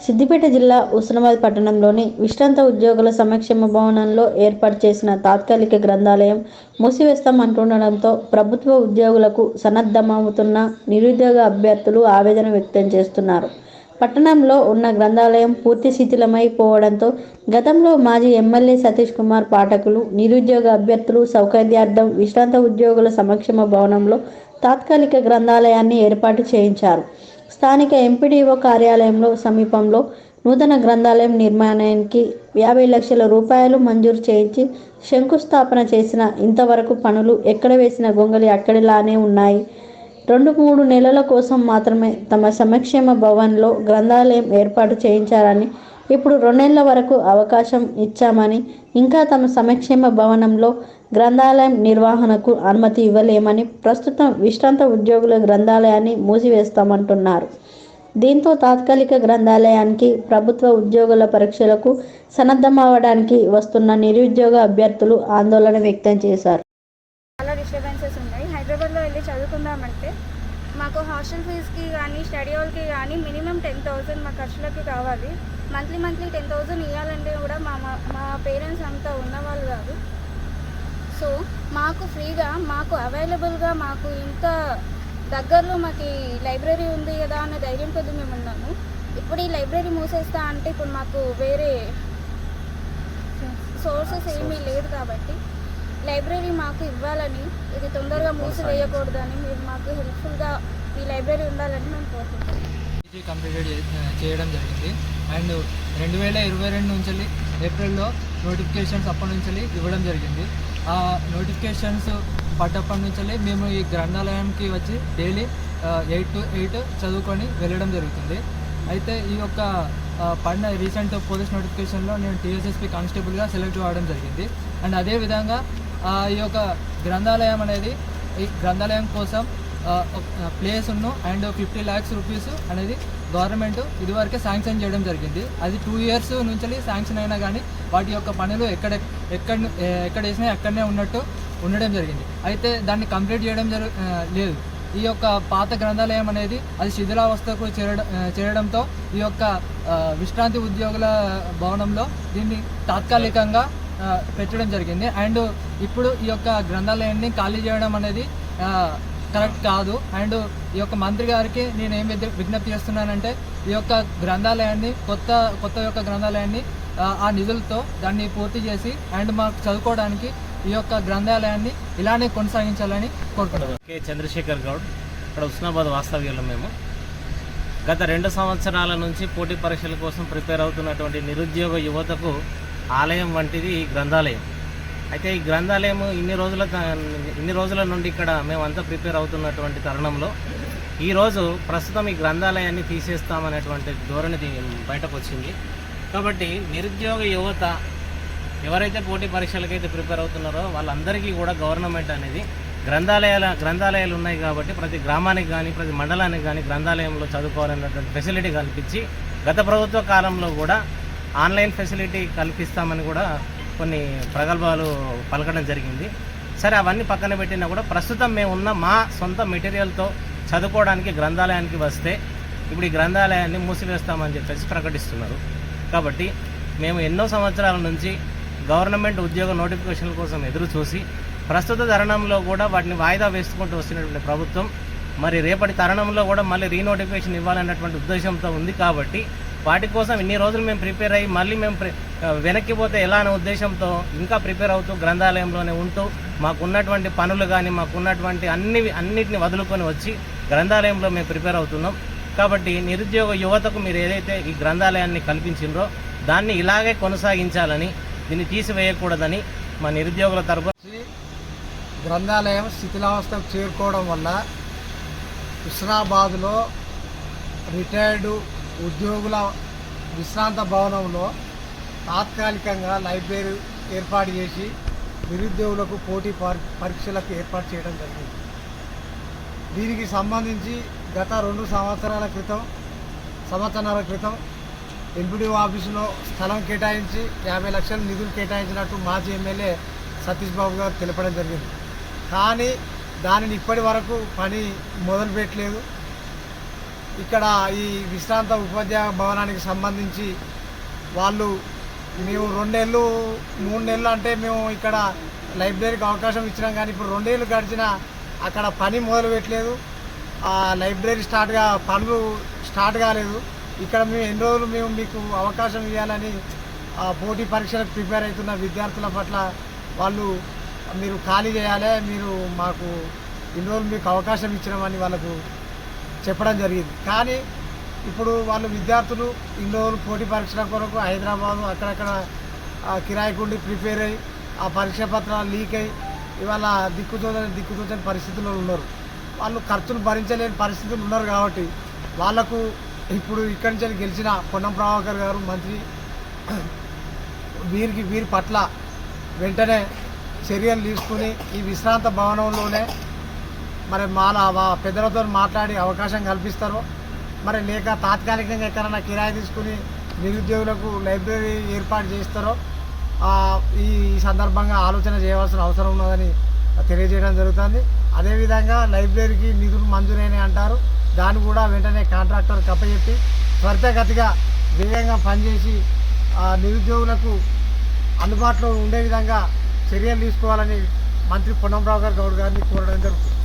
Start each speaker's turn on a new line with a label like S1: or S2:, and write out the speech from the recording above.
S1: సిద్దిపేట జిల్లా హుస్నాబాద్ పట్టణంలోని విశ్రాంత ఉద్యోగుల సంక్షేమ భవనంలో ఏర్పాటు చేసిన తాత్కాలిక గ్రంథాలయం మూసివేస్తామంటుండడంతో ప్రభుత్వ ఉద్యోగులకు సన్నద్ధమవుతున్న నిరుద్యోగ అభ్యర్థులు ఆవేదన వ్యక్తం చేస్తున్నారు. పట్టణంలో ఉన్న గ్రంథాలయం పూర్తి శిథిలమైపోవడంతో గతంలో మాజీ ఎమ్మెల్యే సతీష్ కుమార్ పాఠకులు, నిరుద్యోగ అభ్యర్థులు సౌకర్యార్థం విశ్రాంత ఉద్యోగుల సంక్షేమ భవనంలో తాత్కాలిక గ్రంథాలయాన్ని ఏర్పాటు చేయించారు. స్థానిక ఎంపీడీఓ కార్యాలయంలో సమీపంలో నూతన గ్రంథాలయం నిర్మాణానికి 50 లక్షల రూపాయలు మంజూరు చేయించి శంకుస్థాపన చేసిన ఇంతవరకు పనులు ఎక్కడ వేసిన గొంగళి అక్కడిలానే ఉన్నాయి. 2-3 నెలల కోసం మాత్రమే తమ సంక్షేమ భవన్లో గ్రంథాలయం ఏర్పాటు చేయించారని, ఇప్పుడు 2 నెలల వరకు అవకాశం ఇచ్చామని, ఇంకా తమ సంక్షేమ భవనంలో గ్రంథాలయం నిర్వహణకు అనుమతి ఇవ్వలేమని ప్రస్తుతం విశ్రాంత ఉద్యోగుల గ్రంథాలయాన్ని మూసివేస్తామంటున్నారు. దీంతో తాత్కాలిక గ్రంథాలయానికి ప్రభుత్వ ఉద్యోగుల పరీక్షలకు సన్నద్ధమవడానికి వస్తున్న నిరుద్యోగ అభ్యర్థులు ఆందోళన వ్యక్తం చేశారు.
S2: చాలా డిస్టర్బెన్సెస్ ఉన్నాయి. హైదరాబాద్లో వెళ్ళి చదువుకుందామంటే మాకు హాస్టల్ ఫీజుకి కానీ స్టడీ హాల్కి కానీ మినిమం 10,000 మా ఖర్చులకి కావాలి. మంత్లీ 10,000 ఇవ్వాలంటే కూడా మా పేరెంట్స్ అంతా ఉన్నవాళ్ళు కాదు. సో మాకు ఫ్రీగా, మాకు అవైలబుల్గా, మాకు ఇంత దగ్గరలో మాకు లైబ్రరీ ఉంది కదా అనే ధైర్యం కొద్ది మేము ఉన్నాము. ఇప్పుడు ఈ లైబ్రరీ మూసేస్తా అంటే ఇప్పుడు మాకు వేరే సోర్సెస్ ఏమీ లేదు కాబట్టి లైబ్రరీ మాకు ఇవ్వాలని, ఇది తొందరగా మూసివేయకూడదని, మీరు మాకు హెల్ప్ఫుల్గా ఈ లైబ్రరీ ఉండాలని మేము కోరుకుంటున్నాం.
S3: కంప్లీటెడ్ చేయడం జరిగింది. అండ్ 2022 నుంచి ఏప్రిల్లో నోటిఫికేషన్స్ అప్పటి నుంచి ఇవ్వడం జరిగింది. ఆ నోటిఫికేషన్స్ పడ్డప్పటి నుంచి మేము ఈ గ్రంథాలయానికి వచ్చి డైలీ 8 to 8 చదువుకొని వెళ్ళడం జరుగుతుంది. అయితే ఈ యొక్క పడిన రీసెంట్ పోలీస్ నోటిఫికేషన్లో నేను టీఎస్ఎస్పీ కానిస్టేబుల్గా సెలెక్ట్ అవ్వడం జరిగింది. అండ్ అదేవిధంగా ఈ యొక్క గ్రంథాలయం అనేది, ఈ గ్రంథాలయం కోసం ప్లేస్ను అండ్ 50 lakhs రూపీస్ అనేది గవర్నమెంట్ ఇదివరకే శాంక్షన్ చేయడం జరిగింది. అది 2 years నుంచి శాంక్షన్ అయినా కానీ వాటి యొక్క పనులు ఎక్కడ వేసినా అక్కడనే ఉండడం జరిగింది. అయితే దాన్ని కంప్లీట్ చేయడం లేదు. ఈ యొక్క పాత గ్రంథాలయం అనేది అది శిథిలావస్థకు చేరడంతో ఈ యొక్క విశ్రాంతి ఉద్యోగుల భవనంలో దీన్ని తాత్కాలికంగా పెట్టడం జరిగింది. అండ్ ఇప్పుడు ఈ యొక్క గ్రంథాలయాన్ని ఖాళీ చేయడం అనేది కరెక్ట్ కాదు. అండ్ ఈ యొక్క మంత్రి గారికి నేను ఏం విజ్ఞప్తి చేస్తున్నానంటే, ఈ యొక్క గ్రంథాలయాన్ని కొత్త యొక్క గ్రంథాలయాన్ని ఆ నిధులతో దాన్ని పూర్తి చేసి అండ్ మాకు చదువుకోవడానికి ఈ యొక్క గ్రంథాలయాన్ని ఇలానే కొనసాగించాలని కోరుకుంటున్నాను.
S4: కె చంద్రశేఖర్ గౌడ్, ఇక్కడ హుస్నాబాద్ వాస్తవ్యంలో మేము గత 2 సంవత్సరాల నుంచి పోటీ పరీక్షల కోసం ప్రిపేర్ అవుతున్నటువంటి నిరుద్యోగ యువతకు ఆలయం వంటిది ఈ గ్రంథాలయం. అయితే ఈ గ్రంథాలయం ఇన్ని రోజుల నుండి ఇక్కడ మేమంతా ప్రిపేర్ అవుతున్నటువంటి తరుణంలో ఈరోజు ప్రస్తుతం ఈ గ్రంథాలయాన్ని తీసేస్తామనేటువంటి ధోరణి బయటకు వచ్చింది. కాబట్టి నిరుద్యోగ యువత ఎవరైతే పోటీ పరీక్షలకైతే ప్రిపేర్ అవుతున్నారో వాళ్ళందరికీ కూడా గవర్నమెంట్ అనేది గ్రంథాలయాలు ఉన్నాయి కాబట్టి ప్రతి గ్రామానికి కానీ ప్రతి మండలానికి కానీ గ్రంథాలయంలో చదువుకోవాలన్నటువంటి ఫెసిలిటీ కల్పించి, గత ప్రభుత్వ కాలంలో కూడా ఆన్లైన్ ఫెసిలిటీ కల్పిస్తామని కూడా కొన్ని ప్రగల్భాలు పలకడం జరిగింది. సరే, అవన్నీ పక్కన పెట్టినా కూడా ప్రస్తుతం మేము ఉన్న మా సొంత మెటీరియల్తో చదువుకోవడానికి గ్రంథాలయానికి వస్తే ఇప్పుడు ఈ గ్రంథాలయాన్ని మూసివేస్తామని చెప్పేసి ప్రకటిస్తున్నారు. కాబట్టి మేము ఎన్నో సంవత్సరాల నుంచి గవర్నమెంట్ ఉద్యోగ నోటిఫికేషన్ల కోసం ఎదురు చూసి ప్రస్తుత తరుణంలో కూడా వాటిని వాయిదా వేసుకుంటూ వస్తున్నటువంటి ప్రభుత్వం మరి రేపటి తరుణంలో కూడా మళ్ళీ రీనోటిఫికేషన్ ఇవ్వాలన్నటువంటి ఉద్దేశంతో ఉంది. కాబట్టి వాటి కోసం ఇన్ని రోజులు మేము ప్రిపేర్ అయ్యి మళ్ళీ మేము వెనక్కి పోతే ఎలా అనే ఉద్దేశంతో ఇంకా ప్రిపేర్ అవుతూ గ్రంథాలయంలోనే ఉంటూ మాకున్నటువంటి పనులు కానీ మాకున్నటువంటి అన్నిటిని వదులుకొని వచ్చి గ్రంథాలయంలో మేము ప్రిపేర్ అవుతున్నాం. కాబట్టి నిరుద్యోగ యువతకు మీరు ఏదైతే ఈ గ్రంథాలయాన్ని కల్పించిండ్రో దాన్ని ఇలాగే కొనసాగించాలని, దీన్ని తీసివేయకూడదని మా నిరుద్యోగుల తరపున.
S5: గ్రంథాలయం శిథిలావస్థకు చేరుకోవడం వల్ల హుస్నాబాద్లో రిటైర్డు ఉద్యోగుల విశ్రాంత భవనంలో తాత్కాలికంగా లైబ్రరీ ఏర్పాటు చేసి నిరుద్యోగులకు పోటీ పరీక్షలకు ఏర్పాటు చేయడం జరిగింది. దీనికి సంబంధించి గత 2 సంవత్సరాల క్రితం ఎంపీడీఓ ఆఫీసులో స్థలం కేటాయించి 50 లక్షల నిధులు కేటాయించినట్టు మాజీ ఎమ్మెల్యే సతీష్ బాబు గారు తెలపడం జరిగింది. కానీ దానిని ఇప్పటి వరకు పని మొదలుపెట్టలేదు. ఇక్కడ ఈ విశ్రాంత ఉపాధ్యాయ భవనానికి సంబంధించి వాళ్ళు మేము 2 నెలలు 3 నెలలు అంటే మేము ఇక్కడ లైబ్రరీకి అవకాశం ఇచ్చినాం, కానీ ఇప్పుడు 2 ఏళ్ళు గడిచినా అక్కడ పని మొదలు పెట్టలేదు. ఆ లైబ్రరీ పనులు స్టార్ట్ కాలేదు. ఇక్కడ మేము ఎన్ని రోజులు మేము మీకు అవకాశం ఇవ్వాలని పోటీ పరీక్షలకు ప్రిపేర్ అవుతున్న విద్యార్థుల పట్ల వాళ్ళు మీరు ఖాళీ చేయాలి, మీరు మాకు ఇన్ని రోజులు మీకు అవకాశం ఇచ్చినామని వాళ్ళకు చెప్పడం జరిగింది. కానీ ఇప్పుడు వాళ్ళు విద్యార్థులు ఇన్ని రోజులు పోటీ పరీక్షల కొరకు హైదరాబాదు అక్కడక్కడ కిరాయికుండి ప్రిపేర్ అయ్యి ఆ పరీక్షా పత్రాలు లీక్ అయ్యి ఇవాళ దిక్కుతోచని పరిస్థితుల్లో ఉన్నారు. వాళ్ళు ఖర్చులు భరించలేని పరిస్థితులు ఉన్నారు. కాబట్టి వాళ్లకు ఇప్పుడు ఇక్కడి నుంచి గెలిచిన పొన్నం ప్రభాకర్ గారు మంత్రి వీరి పట్ల వెంటనే చర్యలు తీసుకుని ఈ విశ్రాంత భవనంలోనే మరి పెద్దలతో మాట్లాడి అవకాశం కల్పిస్తారో, మరి లేక తాత్కాలికంగా ఎక్కడైనా కిరాయి తీసుకుని నిరుద్యోగులకు లైబ్రరీ ఏర్పాటు చేస్తారో ఈ సందర్భంగా ఆలోచన చేయవలసిన అవసరం ఉన్నదని తెలియజేయడం జరుగుతుంది. అదేవిధంగా లైబ్రరీకి నిధులు మంజూరైనాయి అంటారు, దాన్ని కూడా వెంటనే కాంట్రాక్టర్ కప్పచెప్పి త్వరితగతిగా వేగంగా పనిచేసి నిరుద్యోగులకు అందుబాటులో ఉండే విధంగా చర్యలు తీసుకోవాలని మంత్రి పొన్నం ప్రభాకర్ గౌడ్ గారిని కోరడం జరుగుతుంది.